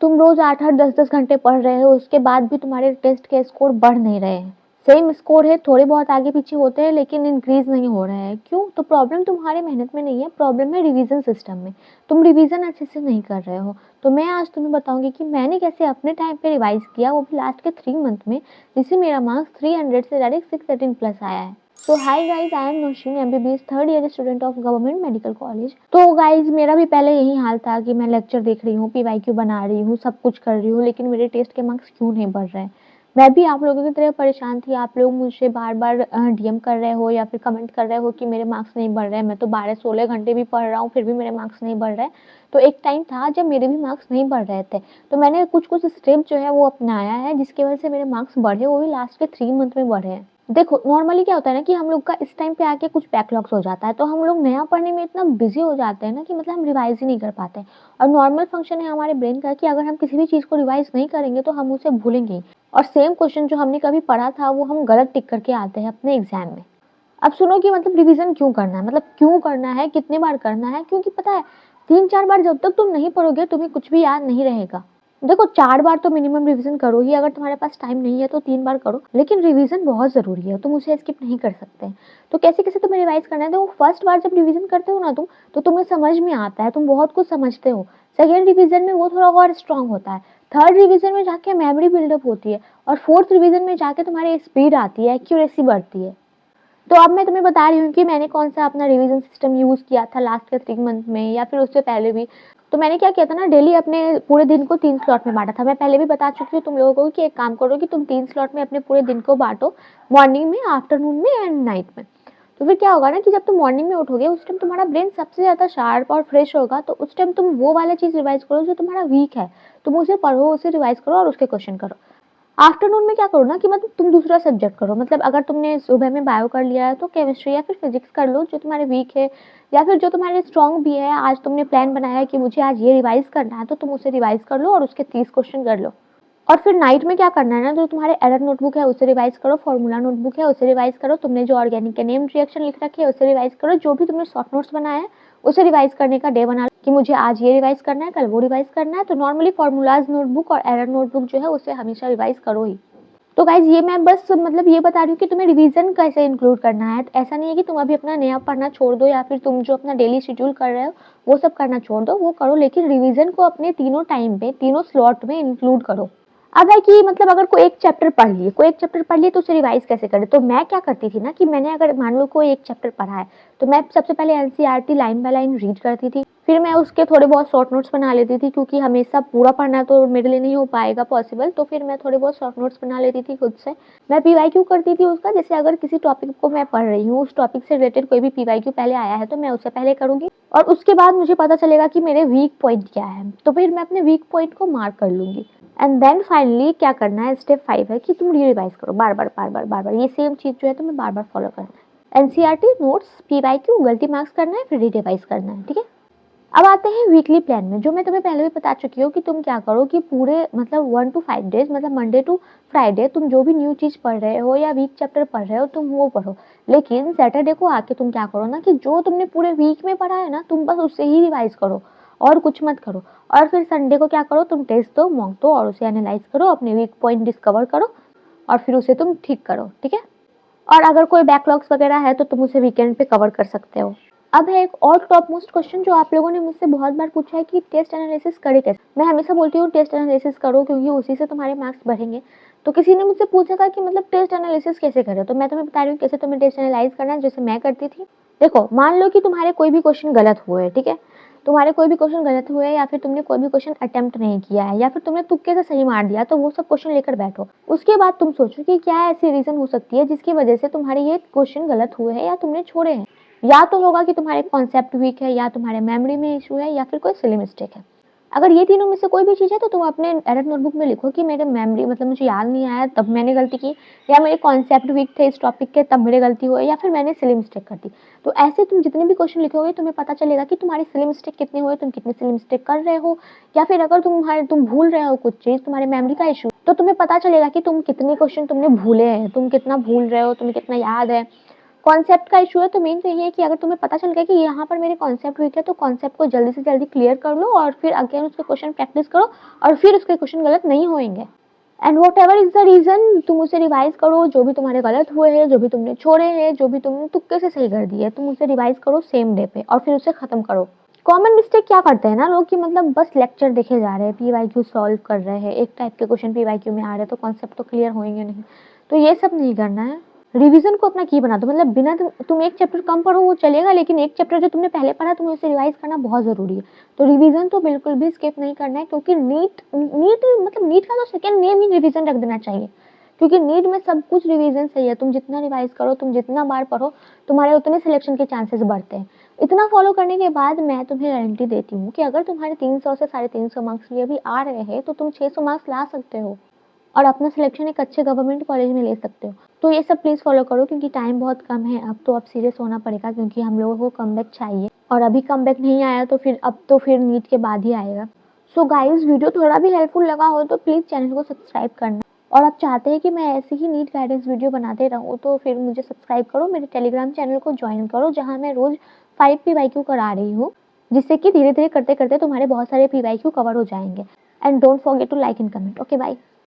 तुम रोज 8-8 10-10 घंटे पढ़ रहे हो, उसके बाद भी तुम्हारे टेस्ट के स्कोर बढ़ नहीं रहे हैं। सेम स्कोर है, थोड़े बहुत आगे पीछे होते हैं लेकिन इंक्रीज नहीं हो रहे हैं। क्यों? तो प्रॉब्लम तुम्हारी मेहनत में नहीं है, प्रॉब्लम है रिवीजन सिस्टम में। तुम रिवीजन अच्छे से नहीं कर रहे हो। तो मैं आज तुम्हें बताऊंगी कि मैंने कैसे अपने टाइम पे रिवाइज किया, वो भी लास्ट के 3 मंथ में, जिससे मेरा मार्क्स 300 से डायरेक्ट 618 प्लस आया है। So hi guys, I am Nausheen, MBBS third year student of government medical college. तो गाइज मेरा भी पहले यही हाल था कि मैं लेक्चर देख रही हूँ, पीवाईक्यू बना रही हूँ, सब कुछ कर रही हूँ, लेकिन मेरे टेस्ट के मार्क्स क्यों नहीं बढ़ रहे हैं। मैं भी आप लोगों की तरह परेशान थी। आप लोग मुझे बार बार डीएम कर रहे हो या फिर कमेंट कर रहे हो कि मेरे मार्क्स नहीं बढ़ रहे हैं। मैं तो 12-16 घंटे भी पढ़ रहा हूँ, फिर भी मेरे मार्क्स नहीं बढ़ रहे। तो एक टाइम था जब मेरे भी मार्क्स नहीं बढ़ रहे थे, तो मैंने कुछ कुछ स्टेप जो है वो अपनाया है, जिसकी वजह से मेरे मार्क्स बढ़े, वो भी लास्ट के 3 मंथ में बढ़े हैं। देखो, नॉर्मली क्या होता है ना कि हम लोग का इस टाइम पे आके कुछ बैकलॉग्स हो जाता है, तो हम लोग नया पढ़ने में इतना बिजी हो जाते हैं ना कि मतलब हम रिवाइज ही नहीं कर पाते। और नॉर्मल फंक्शन है हमारे ब्रेन का कि अगर हम किसी भी चीज़ को रिवाइज नहीं करेंगे तो हम उसे भूलेंगे ही। और सेम क्वेश्चन जो हमने कभी पढ़ा था वो हम गलत टिक करके आते हैं अपने एग्जाम में। अब सुनो कि मतलब रिवीजन क्यों करना है, मतलब क्यों करना है, कितने बार करना है। क्योंकि पता है, 3-4 बार जब तक तुम नहीं पढ़ोगे तुम्हें कुछ भी याद नहीं रहेगा। देखो, 4 बार तो मिनिमम रिवीजन करो ही, अगर तुम्हारे पास टाइम नहीं है तो 3 बार करो, लेकिन रिवीजन बहुत जरूरी है, तुम उसे स्किप नहीं कर सकते। तो कैसे कैसे तुम्हें रिवाइज करना है। तो फर्स्ट बार जब रिवीजन करते हो ना तुम, तो तुम्हें समझ में आता है, तुम बहुत कुछ समझते हो। सेकेंड रिवीजन में वो थोड़ा और स्ट्रांग होता है। थर्ड रिवीजन में जाके मेमोरी बिल्डअप होती है। और फोर्थ रिवीजन में जाके तुम्हारी स्पीड आती है, एक्यूरेसी बढ़ती है। तो अब मैं तुम्हें बता रही हूँ कि मैंने कौन सा अपना रिवीजन सिस्टम यूज किया था लास्ट के 3 मंथ में या फिर उससे पहले भी। तो मैंने क्या किया था ना, डेली अपने पूरे दिन को 3 स्लॉट में बांटा था। मैं पहले भी बता चुकी हूँ तुम लोगों को कि एक काम करो कि तुम 3 स्लॉट में अपने पूरे दिन को बांटो, मॉर्निंग में, आफ्टरनून में एंड नाइट में। तो फिर क्या होगा ना कि जब तुम मॉर्निंग में उठोगे उस टाइम तुम्हारा ब्रेन सबसे ज्यादा शार्प और फ्रेश होगा, तो उस टाइम तुम वो वाला चीज रिवाइज करो जो तुम्हारा वीक है। तुम उसे पढ़ो, उसे रिवाइज करो और उसके क्वेश्चन करो। आफ्टरनून में क्या करो ना कि मतलब तुम दूसरा सब्जेक्ट करो, मतलब अगर तुमने सुबह में बायो कर लिया है तो केमिस्ट्री या फिर फिजिक्स कर लो जो तुम्हारे वीक है, या फिर जो तुम्हारे स्ट्रॉन्ग भी है। आज तुमने प्लान बनाया है कि मुझे आज ये रिवाइज करना है, तो तुम उसे रिवाइज कर लो और उसके 30 क्वेश्चन कर लो। और फिर नाइट में क्या करना है ना, जो तुम्हारे एरर नोटबुक है उसे रिवाइज करो, फॉर्मूला नोटबुक है उसे रिवाइज करो, तुमने जो ऑर्गेनिक के नेम रिएक्शन लिख रखे हैं उसे रिवाइज करो, जो भी तुमने शॉर्ट नोट्स बनाया है उसे रिवाइज करने का डे बना लो कि मुझे आज ये रिवाइज करना है, कल वो रिवाइज करना है। तो नॉर्मली फॉर्मूलाज नोटबुक और एरर नोटबुक जो है उसे हमेशा रिवाइज करो ही। तो गाइज ये मैं बस मतलब ये बता रही हूँ कि तुम्हें रिवीजन कैसे इंक्लूड करना है। ऐसा नहीं है कि तुम अभी अपना नया पढ़ना छोड़ दो या फिर तुम जो अपना डेली शेड्यूल कर रहे हो वो सब करना छोड़ दो, वो करो, लेकिन रिवीजन को अपने तीनों टाइम पे, तीनों स्लॉट में इंक्लूड करो। अब है कि मतलब अगर कोई एक चैप्टर पढ़ लिए, कोई एक चैप्टर पढ़ लिए तो उसे रिवाइज कैसे करें। तो मैं क्या करती थी ना कि मैंने अगर मान लो कोई एक चैप्टर पढ़ा है, तो मैं सबसे पहले NCERT line by line read करती थी। फिर मैं उसके थोड़े बहुत शॉर्ट नोट्स बना लेती थी, क्योंकि हमेशा पूरा पढ़ना तो मेरे लिए नहीं हो पाएगा पॉसिबल। तो फिर मैं थोड़े बहुत शॉर्ट नोट्स बना लेती थी खुद से। मैं पीवाईक्यू करती थी उसका, जैसे अगर किसी टॉपिक को मैं पढ़ रही हूँ, उस टॉपिक से रिलेटेड कोई भी पीवाईक्यू पहले आया है तो मैं उसे पहले करूंगी, और उसके बाद मुझे पता चलेगा कि मेरे वीक पॉइंट क्या है, तो फिर मैं अपने वीक पॉइंट को मार्क कर लूंगी। एंड देन फाइनली क्या करना है, स्टेप 5 है कि तुम रिवाइज करो बार बार बार बार बार बार, ये सेम चीज जो है तुम्हें बार बार फॉलो करना है। एनसीईआरटी नोट्स, पीवाईक्यू, गलती मार्क्स करना है, फिर रिवाइज करना है, ठीक है। अब आते हैं वीकली प्लान में, जो मैं तुम्हें पहले भी बता चुकी हूँ कि तुम क्या करो कि पूरे मतलब 1 to 5 डेज, मतलब मंडे टू फ्राइडे, तुम जो भी न्यू चीज पढ़ रहे हो या वीक चैप्टर पढ़ रहे हो तुम वो पढ़ो। लेकिन सैटरडे को आके तुम क्या करो ना कि जो तुमने पूरे वीक में पढ़ा है ना, तुम बस उससे ही रिवाइज करो और कुछ मत करो। और फिर संडे को क्या करो, तुम टेस्ट दो, मॉक दो और उसे एनालाइज करो, अपने वीक पॉइंट डिस्कवर करो और फिर उसे तुम ठीक करो, ठीक है। और अगर कोई बैकलॉग्स वगैरह है तो तुम उसे वीकेंड पे कवर कर सकते हो। अब है एक और टॉप मोस्ट क्वेश्चन जो आप लोगों ने मुझसे बहुत बार पूछा है कि टेस्ट एनालिसिस करे कैसे। मैं हमेशा बोलती हूँ टेस्ट एनालिसिस करो, क्योंकि उसी से तुम्हारे मार्क्स बढ़ेंगे। तो किसी ने मुझसे पूछा था कि मतलब टेस्ट एनालिसिस कैसे करें, तो मैं तुम्हें बता रही हूँ कैसे तुम्हें टेस्ट एनालाइज करना है, जैसे मैं करती थी। देखो, मान लो कि तुम्हारे कोई भी क्वेश्चन गलत हुए, ठीक है, तुम्हारे कोई भी क्वेश्चन गलत हुए या फिर तुमने कोई भी क्वेश्चन अटेम्प्ट नहीं किया है या फिर तुमने तुक्के से सही मार दिया, तो वो सब क्वेश्चन लेकर बैठो। उसके बाद तुम सोचो कि क्या ऐसी रीजन हो सकती है जिसकी वजह से तुम्हारे ये क्वेश्चन गलत हुए हैं या तुमने छोड़े हैं। या तो होगा कि तुम्हारे कॉन्सेप्ट वीक है, या तुम्हारे मेमोरी में इशू है, या फिर कोई सिली मिस्टेक है। अगर ये तीनों में से कोई भी चीज है तो तुम अपने एरर नोटबुक में लिखो कि मेरे मेमोरी मतलब मुझे याद नहीं आया तब मैंने गलती की, या मेरे कॉन्सेप्ट वीक थे इस टॉपिक के तब मेरे गलती हुई, या फिर मैंने सिली मिस्टेक कर दी। तो ऐसे तुम जितने भी क्वेश्चन लिखोगे तुम्हें पता चलेगा कि तुम्हारी सिली मिस्टेक कितनी हुई, तुम कितनी सिली मिस्टेक कर रहे हो। या फिर अगर तुम भूल रहे हो कुछ चीज, तुम्हारे मेमोरी का इशू, तो तुम्हें पता चलेगा कि तुम कितने क्वेश्चन तुमने भूले हैं, तुम कितना भूल रहे हो, तुम्हें कितना याद है। कॉन्सेप्ट का इशू है, तो मेन तो यही है कि अगर तुम्हें पता चल गया कि यहाँ पर मेरे कॉन्सेप्ट वीक है, तो कॉन्सेप्ट को जल्दी से जल्दी क्लियर कर लो और फिर अगेन उसके क्वेश्चन प्रैक्टिस करो और फिर उसके क्वेश्चन गलत नहीं होंगे। And whatever is the reason, तुम उसे रिवाइज करो, जो भी तुम्हारे गलत हुए हैं, जो भी तुमने छोड़े हैं, जो भी तुमने तुक्के से सही कर दिए, तुम उसे रिवाइज करो सेम डे पे और फिर उसे खत्म करो। कॉमन मिस्टेक क्या करते हैं ना लोग कि मतलब बस लेक्चर देखे जा रहे हैं, पीवाईक्यू सॉल्व कर रहे हैं, एक टाइप के क्वेश्चन पीवाईक्यू में आ रहे हैं तो कॉन्सेप्ट तो क्लियर होंगे नहीं। तो ये सब नहीं करना है। रिवीजन को अपना की बना दो, मतलब बिना तुम एक चैप्टर कम पढ़ो वो चलेगा, लेकिन एक चैप्टर जो तुमने पहले पढ़ा तुम्हें उसे रिवाइज करना बहुत जरूरी है। तो रिवीजन तो बिल्कुल भी स्किप नहीं करना है, क्योंकि नीट नीट मतलब नीट का तो सेकंड नेम ही रिवीजन रख देना चाहिए, क्योंकि नीट में सब कुछ रिवीजन सही है। तुम जितना रिवाइज करो, तुम जितना बार पढ़ो, तुम्हारे उतने सिलेक्शन के चांसेस बढ़ते हैं। इतना फॉलो करने के बाद मैं तुम्हें गारंटी देती हूँ कि अगर तुम्हारे 300 से 350 मार्क्स भी अभी आ रहे हैं तो तुम 600 मार्क्स ला सकते हो और अपना सिलेक्शन एक अच्छे गवर्नमेंट कॉलेज में ले सकते हो। तो ये सब प्लीज फॉलो करो, क्योंकि टाइम बहुत कम है अब, तो अब सीरियस होना पड़ेगा, क्योंकि हम लोगों को कमबैक चाहिए और अभी कमबैक नहीं आया तो फिर अब तो फिर नीट के बाद ही आएगा। सो गाइस, वीडियो थोड़ा भी हेल्पफुल लगा हो तो प्लीज चैनल को सब्सक्राइब करना, और आप चाहते हैं कि मैं ऐसे ही नीट गाइडेंस वीडियो बनाते रहूं तो फिर मुझे सब्सक्राइब करो, मेरे टेलीग्राम चैनल को ज्वाइन करो, जहां मैं रोज 5 पीवाईक्यू करा रही हूँ, जिससे कि धीरे धीरे करते करते तुम्हारे बहुत सारे पीवाईक्यू कवर हो जाएंगे। And don't forget to like and comment. Okay, bye.